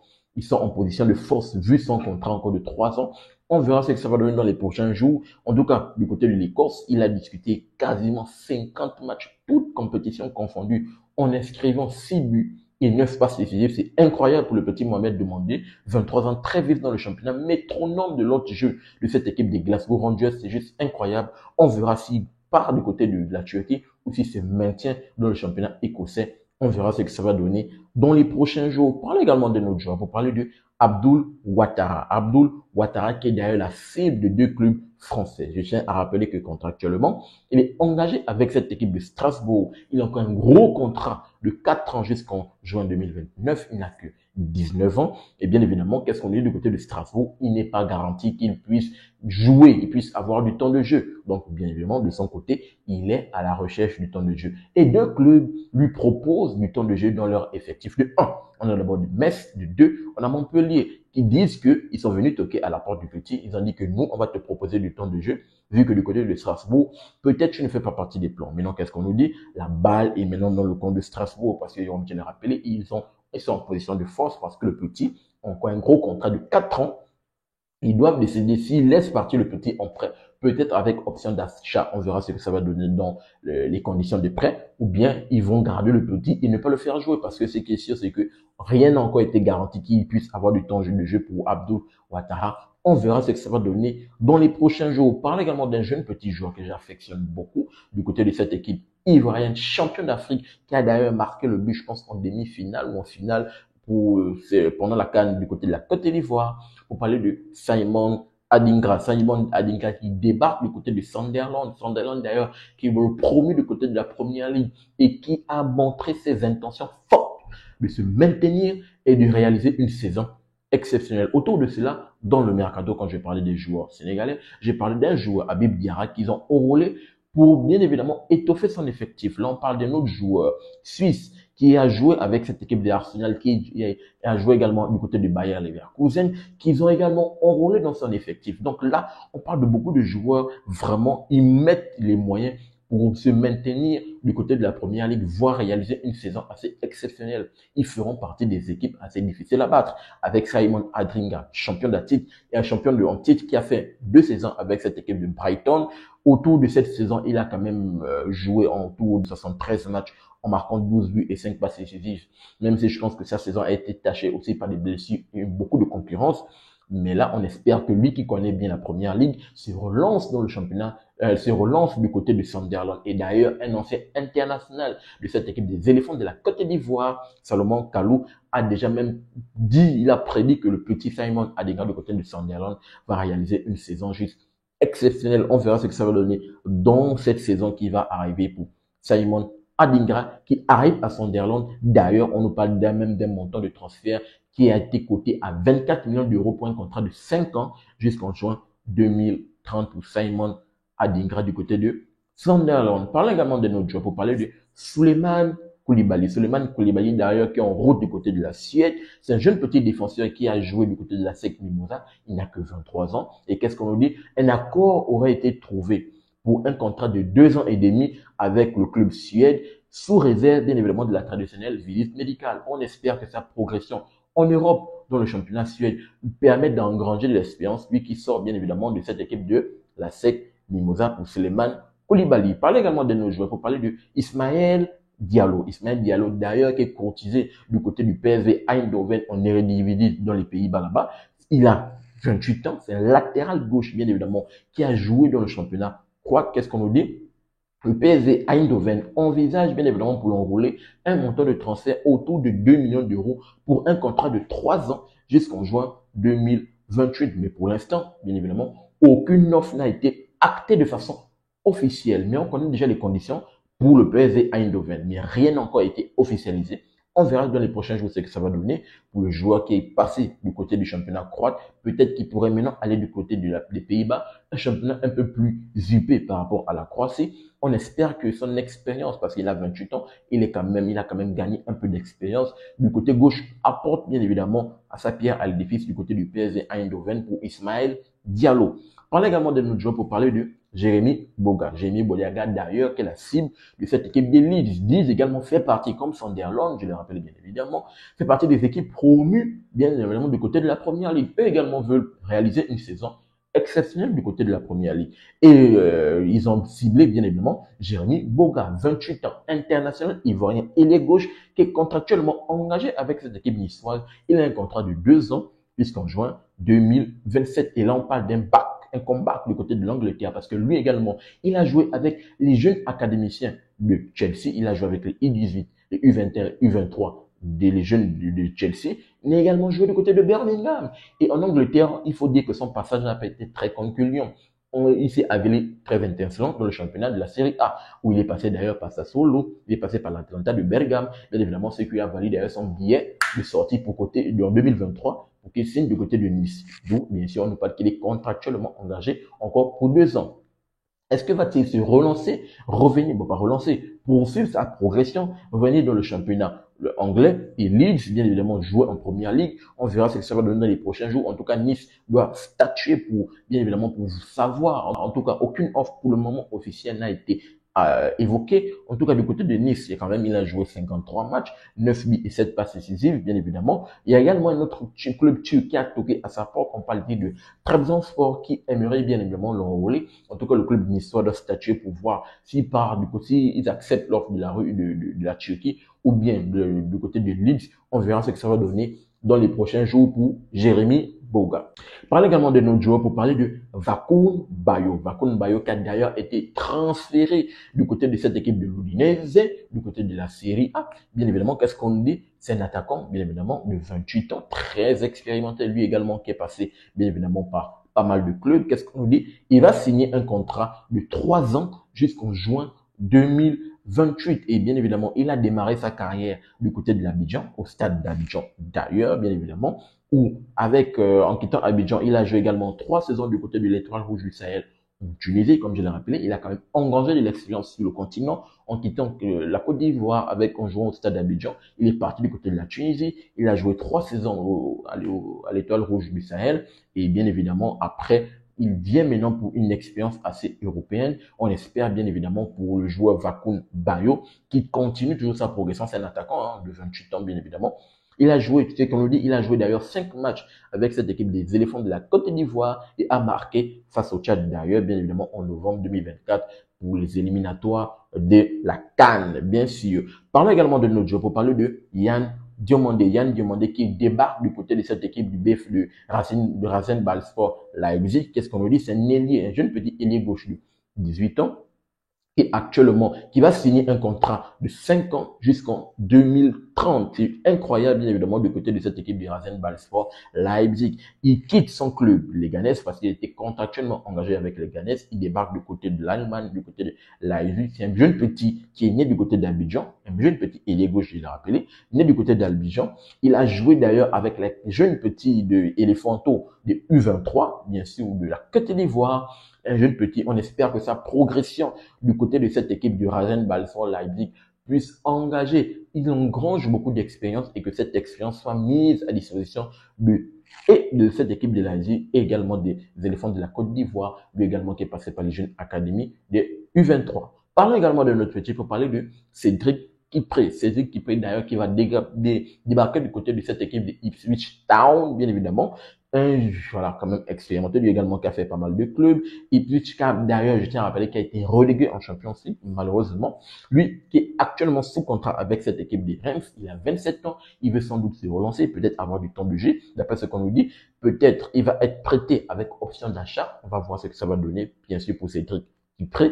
en position de force vu son contrat encore de 3 ans. On verra ce que ça va donner dans les prochains jours. En tout cas, du côté de l'Écosse, il a discuté quasiment 50 matchs, toutes compétitions confondues, en inscrivant 6 buts et 9 passes décisives. C'est incroyable pour le petit Mohamed Diomandé, 23 ans, très vif dans le championnat, métronome de l'autre jeu de cette équipe des Glasgow Rangers. C'est juste incroyable. On verra s'il part du côté de la Turquie ou s'il se maintient dans le championnat écossais. On verra ce que ça va donner dans les prochains jours. Parlons également de notre joueur pour parler de Abdoul Ouattara. Abdoul Ouattara qui est d'ailleurs la cible de 2 clubs français. Je tiens à rappeler que contractuellement, il est engagé avec cette équipe de Strasbourg. Il a encore un gros contrat de 4 ans jusqu'en juin 2029. Il n'a que 19 ans. Et bien évidemment, qu'est-ce qu'on dit du côté de Strasbourg? Il n'est pas garanti qu'il puisse jouer, qu'il puisse avoir du temps de jeu. Donc, bien évidemment, de son côté, il est à la recherche du temps de jeu. Et 2 clubs lui proposent du temps de jeu dans leur effectif. De 1, on a d'abord de Metz. De 2, on a Montpellier qui disent qu'ils sont venus toquer à la porte du petit. Ils ont dit que nous, on va te proposer du temps de jeu, vu que du côté de Strasbourg, peut-être tu ne fais pas partie des plans. Maintenant, qu'est-ce qu'on nous dit? La balle est maintenant dans le camp de Strasbourg, parce qu'ils ont bien rappelé, ils sont en position de force, parce que le petit a encore un gros contrat de 4 ans. Ils doivent décider s'ils laissent partir le petit en prêt peut-être avec option d'achat. On verra ce que ça va donner dans les conditions de prêt, ou bien ils vont garder le petit et ne pas le faire jouer, parce que ce qui est sûr, c'est que rien n'a encore été garanti qu'il puisse avoir du temps de jeu pour Abdou Ouattara. On verra ce que ça va donner dans les prochains jours. On parle également d'un jeune petit joueur que j'affectionne beaucoup du côté de cette équipe ivoirienne, champion d'Afrique, qui a d'ailleurs marqué le but, je pense, en demi-finale ou en finale pendant la CAN du côté de la Côte d'Ivoire. Pour parler de Simon Adingra. Simon Adingra qui débarque du côté de Sunderland. Sunderland d'ailleurs qui est promu du côté de la Première Ligue et qui a montré ses intentions fortes de se maintenir et de réaliser une saison exceptionnelle. Autour de cela, dans le mercato, quand je parlais des joueurs sénégalais, j'ai parlé d'un joueur, Habib Diarra, qu'ils ont enrôlé pour bien évidemment étoffer son effectif. Là, on parle d'un autre joueur suisse qui a joué avec cette équipe de Arsenal, qui a joué également du côté du Bayer Leverkusen, qu'ils ont également enrôlé dans son effectif. Donc là, on parle de beaucoup de joueurs, vraiment, ils mettent les moyens pour se maintenir du côté de la Première Ligue, voire réaliser une saison assez exceptionnelle. Ils feront partie des équipes assez difficiles à battre, avec Simon Adingra, champion de titre, et un champion de titre qui a fait 2 saisons avec cette équipe de Brighton. Autour de cette saison, il a quand même joué en tout de 73 matchs en marquant 12 buts et 5 passes décisives. Même si je pense que sa saison a été tachée aussi par des blessures et beaucoup de concurrence. Mais là, on espère que lui qui connaît bien la Première Ligue se relance dans le championnat, se relance du côté de Sunderland. Et d'ailleurs, un ancien international de cette équipe des éléphants de la Côte d'Ivoire, Salomon Kalou, a déjà même dit, il a prédit que le petit Simon Adingra du côté de Sunderland va réaliser une saison juste exceptionnelle. On verra ce que ça va donner dans cette saison qui va arriver pour Simon Adingra qui arrive à Sunderland. D'ailleurs, on nous parle d'un montant de transfert qui a été coté à 24 millions d'euros pour un contrat de 5 ans jusqu'en juin 2030 pour Simon Adingra du côté de Sunderland. Parlons également de notre joueur pour parler de Souleymane Koulibaly. Souleymane Koulibaly, d'ailleurs, qui est en route du côté de la Suède. C'est un jeune petit défenseur qui a joué du côté de la SEC Mimosa. Il n'a que 23 ans. Et qu'est-ce qu'on nous dit? Un accord aurait été trouvé pour un contrat de 2 ans et demi avec le club suède, sous réserve bien évidemment de la traditionnelle visite médicale. On espère que sa progression en Europe, dans le championnat suède, permet d'engranger de l'expérience, lui qui sort bien évidemment de cette équipe de la SEC Mimosa pour Souleymane Koulibaly. Parlez également de nos joueurs, pour parler de Ismaël Diallo. Ismaël Diallo, d'ailleurs, qui est courtisé du côté du PSV Eindhoven en Eredivisie dans les Pays-Bas là-bas. Il a 28 ans, c'est un latéral gauche, bien évidemment, qui a joué dans le championnat. Qu'est-ce qu'on nous dit? Le PSV Eindhoven envisage bien évidemment pour l'enrouler un montant de transfert autour de 2 millions d'euros pour un contrat de 3 ans jusqu'en juin 2028. Mais pour l'instant, bien évidemment, aucune offre n'a été actée de façon officielle. Mais on connaît déjà les conditions pour le PSV Eindhoven. Mais rien n'a encore été officialisé. On verra dans les prochains jours ce que ça va donner pour le joueur qui est passé du côté du championnat croate. Peut-être qu'il pourrait maintenant aller du côté des Pays-Bas, un championnat un peu plus huppé par rapport à la Croatie. On espère que son expérience, parce qu'il a 28 ans, il a quand même gagné un peu d'expérience. Du côté gauche, apporte bien évidemment à sa pierre à l'édifice du côté du PSG Eindhoven pour Ismaël Diallo. Parlons également de notre joueur pour parler de Jérémy Boga. Jérémy Boga, d'ailleurs, qui est la cible de cette équipe des Leeds. Leeds également fait partie, comme Sunderland, je le rappelle bien évidemment, fait partie des équipes promues, bien évidemment, du côté de la Première Ligue. Eux également veulent réaliser une saison exceptionnelle du côté de la Première Ligue. Et ils ont ciblé, bien évidemment, Jérémy Boga, 28 ans, international ivoirien, ailier gauche, qui est contractuellement engagé avec cette équipe niçoise. Il a un contrat de 2 ans jusqu'en juin 2027. Et là, on parle un comeback du côté de l'Angleterre, parce que lui également, il a joué avec les jeunes académiciens de Chelsea, il a joué avec les U18, les U21, U23 des jeunes de Chelsea, il a également joué du côté de Birmingham. Et en Angleterre, il faut dire que son passage n'a pas été très concluant. Il s'est avéré très intéressant dans le championnat de la Série A, où il est passé d'ailleurs par Sassuolo, il est passé par l'Atalanta de Bergame, bien évidemment, ce qui a validé d'ailleurs son billet de sortie pour côté en 2023, pour qu'il signe du côté de Nice. D'où, bien sûr, on nous parle qu'il est contractuellement engagé encore pour 2 ans. Est-ce que va-t-il se relancer, revenir, bon pas relancer, poursuivre sa progression, revenir dans le championnat anglais et Leeds, bien évidemment, jouer en première ligue. On verra ce que ça va donner dans les prochains jours. En tout cas, Nice doit statuer pour, bien évidemment, pour vous savoir. En tout cas, aucune offre pour le moment officielle n'a été évoqué. En tout cas, du côté de Nice, il a joué 53 matchs, 9 buts et 7 passes décisives, bien évidemment. Il y a également un autre club turc qui a toqué à sa porte. On parle de Trabzonspor qui aimerait bien évidemment le enrôler. En tout cas, le club niçois doit statuer pour voir s'ils partent du côté, ils acceptent l'offre de la rue de la Turquie ou bien du côté de Leeds. On verra ce que ça va donner dans les prochains jours pour Jérémy Boga. Parlez également de notre joueur pour parler de Vakoun Bayo. Vakoun Bayo qui a d'ailleurs été transféré du côté de cette équipe de l'Udinese, du côté de la Série A. Bien évidemment, qu'est-ce qu'on dit? C'est un attaquant, bien évidemment, de 28 ans, très expérimenté, lui également, qui est passé, bien évidemment, par pas mal de clubs. Qu'est-ce qu'on nous dit? Il va signer un contrat de 3 ans jusqu'en juin 2028. Et bien évidemment, il a démarré sa carrière du côté de l'Abidjan, au stade d'Abidjan d'ailleurs, bien évidemment, où en quittant Abidjan, il a joué également 3 saisons du côté de l'Étoile Rouge du Sahel en Tunisie, comme je l'ai rappelé. Il a quand même engagé de l'expérience sur le continent en quittant la Côte d'Ivoire en jouant au stade d'Abidjan. Il est parti du côté de la Tunisie. Il a joué 3 saisons à l'Étoile Rouge du Sahel. Et bien évidemment, après, il vient maintenant pour une expérience assez européenne. On espère bien évidemment pour le joueur Vakoun Bayo qui continue toujours sa progression. C'est un attaquant de 28 ans, bien évidemment. Il a joué, tu sais, comme on dit, il a joué d'ailleurs 5 matchs avec cette équipe des éléphants de la Côte d'Ivoire et a marqué face au Tchad d'ailleurs, bien évidemment, en novembre 2024 pour les éliminatoires de la CAN, bien sûr. Parlons également de notre joueur pour parler de Yann Diomandé. Yann Diomandé qui débarque du côté de cette équipe du BF de Rasenballspor Leipzig. Qu'est-ce qu'on nous dit? C'est un ailier, un jeune petit ailier gauche de 18 ans qui va signer un contrat de 5 ans jusqu'en 2030. C'est incroyable, bien évidemment, du côté de cette équipe du Rasenballspor Leipzig. Il quitte son club, les Ganes, parce qu'il était contractuellement engagé avec les Ganes. Il débarque du côté de l'Allemagne, du côté de Leipzig. C'est un jeune petit qui est né du côté d'Abidjan, un jeune petit ailier gauche, je l'ai rappelé, né du côté d'Abidjan. Il a joué d'ailleurs avec les jeunes petits de Elephanto, de U23, bien sûr, de la Côte d'Ivoire. Un jeune petit, on espère que sa progression du côté de cette équipe du Rasenballspor Leipzig puisse engager. Il engrange beaucoup d'expérience et que cette expérience soit mise à disposition de cette équipe de Leipzig et également des éléphants de la Côte d'Ivoire, lui également qui est passé par les jeunes académies des U23. Parlons également de notre petit pour parler de Cédric Kipré. Cédric Kipré d'ailleurs qui va débarquer du côté de cette équipe de Ipswich Town, bien évidemment. Voilà, quand même expérimenté, lui également qui a fait pas mal de clubs. Ipswich Town, d'ailleurs, je tiens à rappeler qu'il a été relégué en Champions League, malheureusement. Lui qui est actuellement sous contrat avec cette équipe des Reims, il a 27 ans, il veut sans doute se relancer, peut-être avoir du temps de jeu, d'après ce qu'on nous dit. Peut-être il va être prêté avec option d'achat. On va voir ce que ça va donner, bien sûr, pour Cédric Kipré.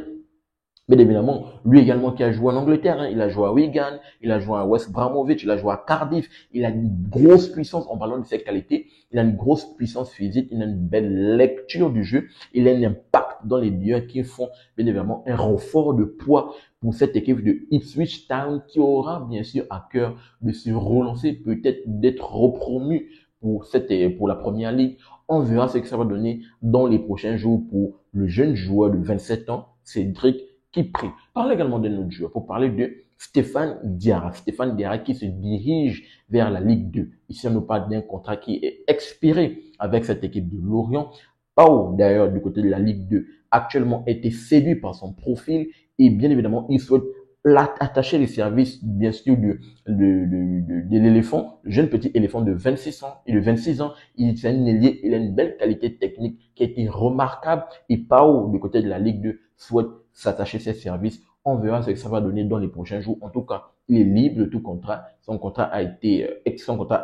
Bien évidemment, lui également qui a joué en Angleterre, il a joué à Wigan, il a joué à West Bromwich, il a joué à Cardiff, il a une grosse puissance, en parlant de ses qualités, il a une grosse puissance physique, il a une belle lecture du jeu, il a un impact dans les lieux qui font bien évidemment un renfort de poids pour cette équipe de Ipswich Town qui aura bien sûr à cœur de se relancer, peut-être d'être repromu pour la première ligue. On verra ce que ça va donner dans les prochains jours pour le jeune joueur de 27 ans, Cédric Kipré. Parle également de notre joueur pour parler de Stéphane Diarra. Stéphane Diarra qui se dirige vers la Ligue 2. Ici, on nous parle d'un contrat qui est expiré avec cette équipe de Lorient. Pau, d'ailleurs, du côté de la Ligue 2, actuellement été séduit par son profil et bien évidemment, il souhaite attacher les services, bien sûr, de l'éléphant, le jeune petit éléphant de 26 ans. Et de 26 ans, il est un ailier, il a une belle qualité technique qui a été remarquable. Et Pau, du côté de la Ligue 2, souhaite s'attacher ses services. On verra ce que ça va donner dans les prochains jours. En tout cas, il est libre de tout contrat. Son contrat a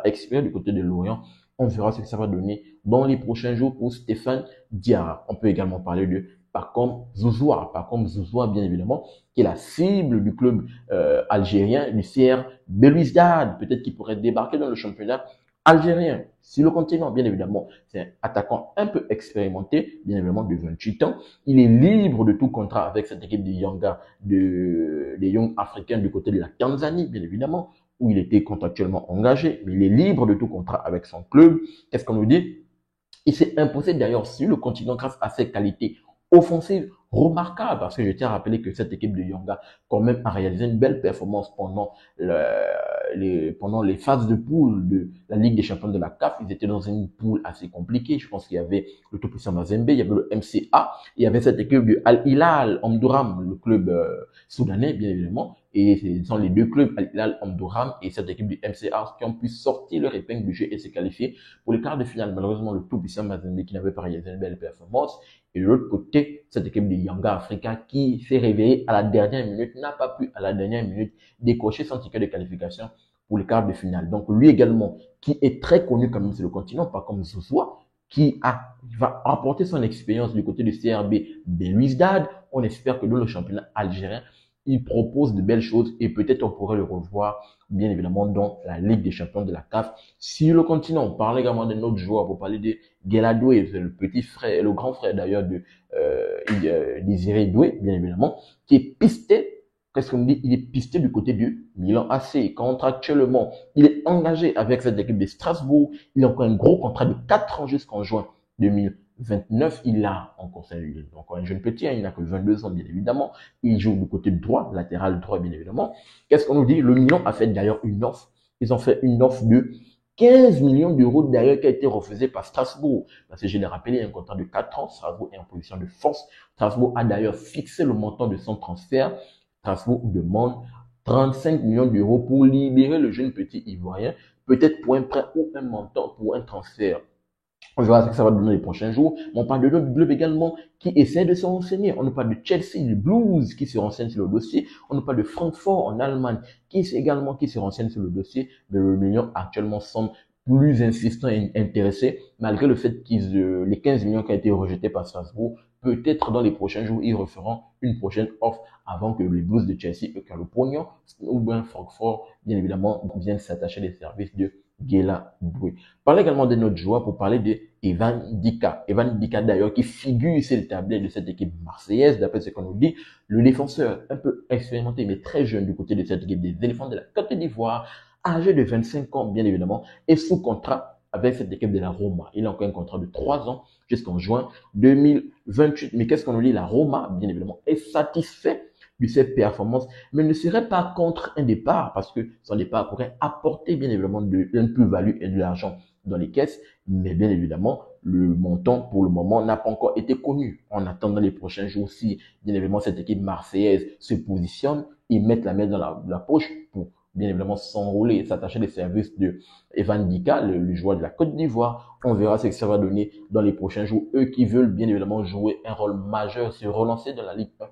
expiré du côté de Lorient. On verra ce que ça va donner dans les prochains jours pour Stéphane Diarra. On peut également parler de Pacome Zouzoua. Pacome Zouzoua, bien évidemment, qui est la cible du club algérien, du CR Belouizdad. Peut-être qu'il pourrait débarquer dans le championnat algérien, sur le continent, bien évidemment. C'est un attaquant un peu expérimenté, bien évidemment, de 28 ans. Il est libre de tout contrat avec cette équipe des Young Africains du côté de la Tanzanie, bien évidemment, où il était contractuellement engagé, mais il est libre de tout contrat avec son club. Qu'est-ce qu'on nous dit? Il s'est imposé d'ailleurs sur le continent grâce à ses qualités offensives remarquables, parce que je tiens à rappeler que cette équipe de Yanga, quand même, a réalisé une belle performance pendant pendant les phases de poule de la Ligue des Champions de la CAF, ils étaient dans une poule assez compliquée. Je pense qu'il y avait le tout-puissant Mazembe, il y avait le MCA, il y avait cette équipe du Al Hilal Omdurman, le club soudanais, bien évidemment. Et ce sont les deux clubs, Al Hilal Omdurman et cette équipe du MCA, qui ont pu sortir leur épingle du jeu et se qualifier pour les quarts de finale. Malheureusement, le tout-puissant Mazembe qui n'avait pas réalisé une belle performance. Et de l'autre côté, cette équipe de Yanga Africa qui s'est réveillée à la dernière minute, n'a pas pu à la dernière minute décrocher son ticket de qualification pour les quarts de finale. Donc lui également, qui est très connu quand même sur le continent, pas comme Zouzoua, qui va apporter son expérience du côté du CRB Belouizdad. On espère que dans le championnat algérien, il propose de belles choses et peut-être on pourrait le revoir, bien évidemment, dans la Ligue des Champions de la CAF. Sur le continent, on parle également d'un autre joueur pour parler de Guéladoué, le petit frère, le grand frère d'ailleurs de Désiré Doué, bien évidemment, qui est pisté. Qu'est-ce qu'on dit? Il est pisté du côté du Milan AC. Contractuellement, il est engagé avec cette équipe de Strasbourg. Il a encore un gros contrat de 4 ans jusqu'en juin 2029. Il a encore un jeune petit, il n'a que 22 ans, bien évidemment. Il joue du côté droit, latéral droit, bien évidemment. Qu'est-ce qu'on nous dit? Le Milan a fait d'ailleurs une offre. Ils ont fait une offre de 15 millions d'euros d'ailleurs qui a été refusée par Strasbourg. Parce que je l'ai rappelé, il y a un contrat de 4 ans. Strasbourg est en position de force. Strasbourg a d'ailleurs fixé le montant de son transfert. Strasbourg demande 35 millions d'euros pour libérer le jeune petit Ivoirien, peut-être pour un prêt ou un montant pour un transfert. On verra ce que ça va donner les prochains jours. Mais on parle de l'autre club également qui essaie de se renseigner. On nous parle de Chelsea, le Blues qui se renseigne sur le dossier. On nous parle de Francfort en Allemagne qui se renseigne sur le dossier. Mais le Milan actuellement semble plus insistant et intéressé, malgré le fait qu'ils les 15 millions qui ont été rejetés par Strasbourg. Peut-être dans les prochains jours, ils referont une prochaine offre avant que les Blues de Chelsea, eux, le pognon, ou bien Francfort, bien évidemment, viennent s'attacher les services de Guéladoué. Parlez également de notre joueur pour parler de Evan Dika. Evan Dika, d'ailleurs, qui figure sur le tablé de cette équipe marseillaise, d'après ce qu'on nous dit, le défenseur un peu expérimenté, mais très jeune du côté de cette équipe des éléphants de la Côte d'Ivoire, âgé de 25 ans, bien évidemment, et sous contrat avec cette équipe de la Roma. Il a encore un contrat de 3 ans jusqu'en juin 2028. Mais qu'est-ce qu'on nous dit? La Roma, bien évidemment, est satisfait de ses performances, mais ne serait pas contre un départ parce que son départ pourrait apporter bien évidemment une plus-value et de l'argent dans les caisses, mais bien évidemment, le montant pour le moment n'a pas encore été connu. En attendant les prochains jours, si bien évidemment cette équipe marseillaise se positionne, ils mettent la main dans la poche pour bien évidemment s'enrôler et s'attacher les services de Evan Dika, le joueur de la Côte d'Ivoire. On verra ce que ça va donner dans les prochains jours. Eux qui veulent bien évidemment jouer un rôle majeur, se relancer dans la Ligue 1,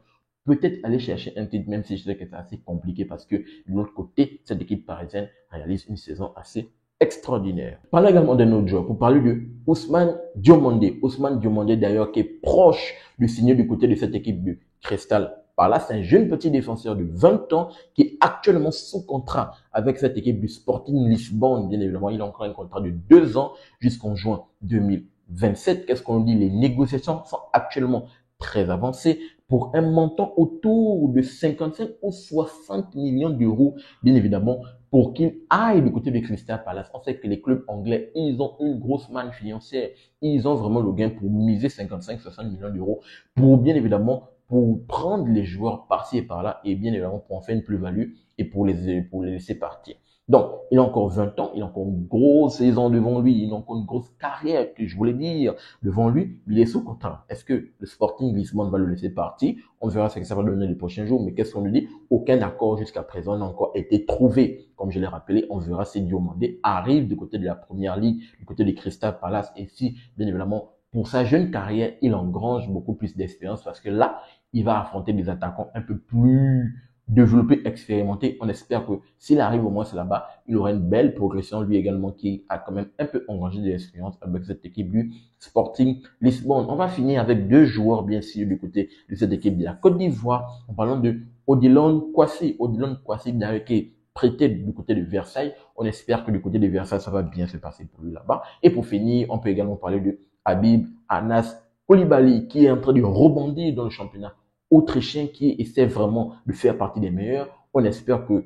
peut-être aller chercher un titre, même si je sais que c'est assez compliqué parce que de l'autre côté, cette équipe parisienne réalise une saison assez extraordinaire. Parlons également d'un autre joueur pour parler de Ousmane Diomandé. Ousmane Diomandé d'ailleurs qui est proche de signer du côté de cette équipe de Crystal Palace. C'est un jeune petit défenseur de 20 ans qui est actuellement sous contrat avec cette équipe du Sporting Lisbonne. Bien évidemment, il a encore un contrat de 2 ans jusqu'en juin 2027. Qu'est-ce qu'on dit? Les négociations sont actuellement très avancées pour un montant autour de 55 ou 60 millions d'euros, bien évidemment, pour qu'il aille du côté de Crystal Palace. On sait que les clubs anglais, ils ont une grosse manne financière. Ils ont vraiment le gain pour miser 55-60 millions d'euros pour, bien évidemment, pour prendre les joueurs par-ci et par-là et bien évidemment pour en faire une plus-value et pour les laisser partir. Donc, il a encore 20 ans, il a encore une grosse saison devant lui, il a encore une grosse carrière, que je voulais dire, devant lui. Il est sous contrat. Est-ce que le Sporting Lisbonne va le laisser partir? On verra ce que ça va donner les prochains jours, mais qu'est-ce qu'on nous dit? Aucun accord jusqu'à présent n'a encore été trouvé. Comme je l'ai rappelé, on verra si Diomandé arrive du côté de la Première Ligue, du côté de Crystal Palace, et si, bien évidemment, pour sa jeune carrière, il engrange beaucoup plus d'expérience parce que là, il va affronter des attaquants un peu plus développé, expérimenté. On espère que s'il arrive au moins là-bas, il aura une belle progression, lui également, qui a quand même un peu engrangé de l'expérience avec cette équipe du Sporting Lisbonne. On va finir avec deux joueurs, bien sûr, du côté de cette équipe de la Côte d'Ivoire, en parlant de Odilon Kwasi. Odilon Kwasi, d'ailleurs, qui est prêté du côté de Versailles. On espère que du côté de Versailles, ça va bien se passer pour lui là-bas. Et pour finir, on peut également parler de Habib Anas Koulibaly, qui est en train de rebondir dans le championnat autrichien, qui essaie vraiment de faire partie des meilleurs. On espère que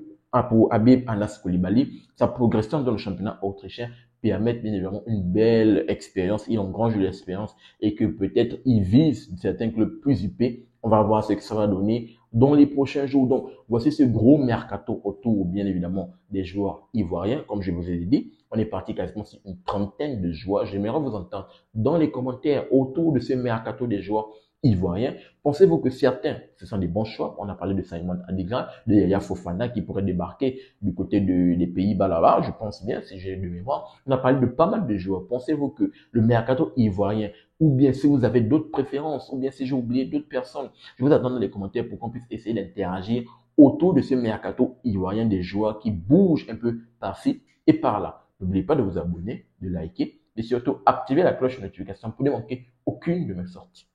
pour Habib Anas Koulibaly, sa progression dans le championnat autrichien permet bien évidemment une belle expérience. Il engrange de l'expérience et que peut-être il vise certains clubs plus huppés. On va voir ce que ça va donner dans les prochains jours. Donc, voici ce gros mercato autour, bien évidemment, des joueurs ivoiriens. Comme je vous ai dit, on est parti quasiment sur une trentaine de joueurs. J'aimerais vous entendre dans les commentaires autour de ce mercato des joueurs ivoiriens. Pensez-vous que certains, ce sont des bons choix? On a parlé de Simon Adigra, de Yaya Fofana qui pourrait débarquer du côté des Pays-Bas là-bas, je pense bien, si j'ai de mémoire. On a parlé de pas mal de joueurs. Pensez-vous que le mercato ivoirien, ou bien si vous avez d'autres préférences, ou bien si j'ai oublié d'autres personnes, je vous attends dans les commentaires pour qu'on puisse essayer d'interagir autour de ce mercato ivoirien des joueurs qui bougent un peu par-ci et par-là. N'oubliez pas de vous abonner, de liker et surtout activer la cloche de notification pour ne manquer aucune de mes sorties.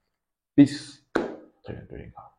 Peace. Très bientôt les gars.